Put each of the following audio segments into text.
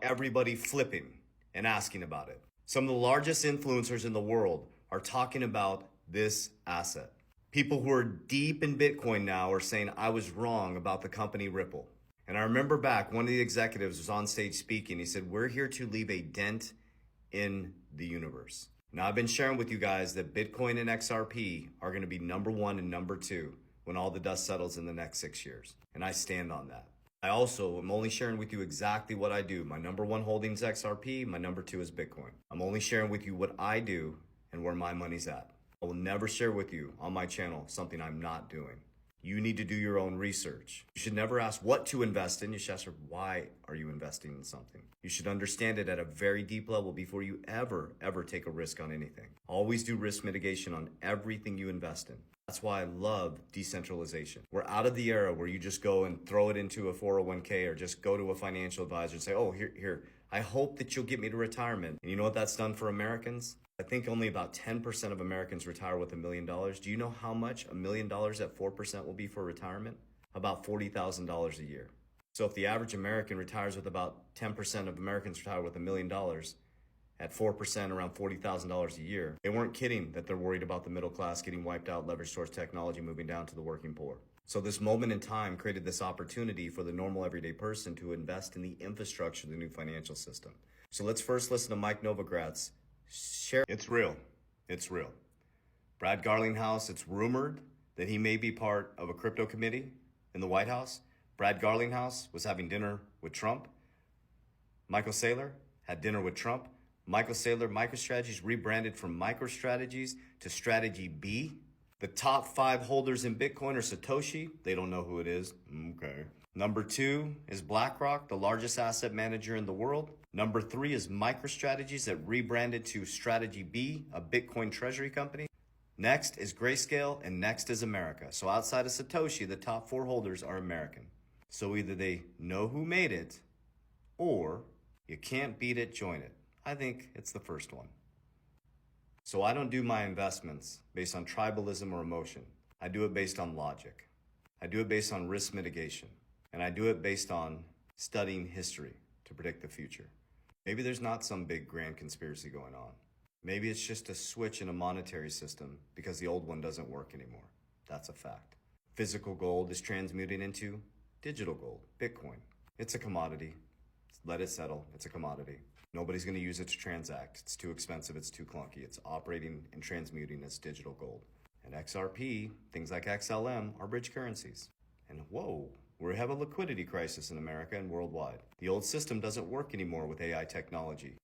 everybody flipping and asking about it. Some of the largest influencers in the world are talking about this asset. People who are deep in Bitcoin now are saying, I was wrong about the company Ripple. And I remember back, one of the executives was on stage speaking. He said, we're here to leave a dent in the universe. Now, I've been sharing with you guys that Bitcoin and XRP are going to be number one and number two when all the dust settles in the next 6 years. And I stand on that. I also am only sharing with you exactly what I do. My number one holding is XRP. My number two is Bitcoin. I'm only sharing with you what I do and where my money's at. I will never share with you on my channel something I'm not doing. You need to do your own research. You should never ask what to invest in. You should ask why are you investing in something. You should understand it at a very deep level before you ever take a risk on anything. Always do risk mitigation on everything you invest in. That's why I love decentralization. We're out of the era where you just go and throw it into a 401k or just go to a financial advisor and say, oh, here, I hope that you'll get me to retirement. And you know what that's done for Americans? I think only about 10% of Americans retire with $1 million. Do you know how much $1 million at 4% will be for retirement? About $40,000 a year. So if the average American retires with about 10% of Americans retire with $1 million at 4%, around $40,000 a year, they weren't kidding that they're worried about the middle class getting wiped out, leveraged towards technology, moving down to the working poor. So this moment in time created this opportunity for the normal everyday person to invest in the infrastructure of the new financial system. So let's first listen to Mike Novogratz share. It's real. It's real. Brad Garlinghouse, it's rumored that he may be part of a crypto committee in the White House. Brad Garlinghouse was having dinner with Trump. Michael Saylor had dinner with Trump. Michael Saylor, MicroStrategies rebranded from MicroStrategies to Strategy B. The top 5 holders in Bitcoin are Satoshi. They don't know who it is. Okay. Number 2 is BlackRock, the largest asset manager in the world. Number 3 is MicroStrategies that rebranded to Strategy B, a Bitcoin treasury company. Next is Grayscale, and next is America. So outside of Satoshi, the top 4 holders are American. So either they know who made it, or you can't beat it, join it. I think it's the first one. So I don't do my investments based on tribalism or emotion. I do it based on logic. I do it based on risk mitigation. And I do it based on studying history to predict the future. Maybe there's not some big grand conspiracy going on. Maybe it's just a switch in a monetary system because the old one doesn't work anymore. That's a fact. Physical gold is transmuting into digital gold, Bitcoin. It's a commodity. Let it settle. It's a commodity. Nobody's going to use it to transact. It's too expensive. It's too clunky. It's operating and transmuting as digital gold. And XRP, things like XLM, are bridge currencies. And whoa, we have a liquidity crisis in America and worldwide. The old system doesn't work anymore with AI technology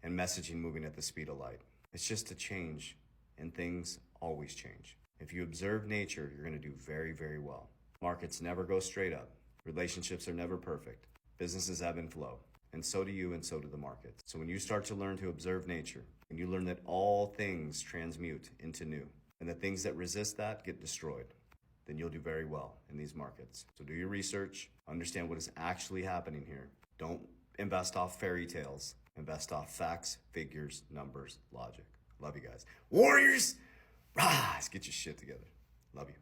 and messaging moving at the speed of light. It's just a change, and things always change. If you observe nature, you're going to do very, very well. Markets never go straight up. Relationships are never perfect. Businesses ebb and flow. And so do you, and so do the markets. So when you start to learn to observe nature, and you learn that all things transmute into new, and the things that resist that get destroyed, then you'll do very well in these markets. So do your research, understand what is actually happening here. Don't invest off fairy tales. Invest off facts, figures, numbers, logic. Love you guys. Warriors, rise, get your shit together. Love you.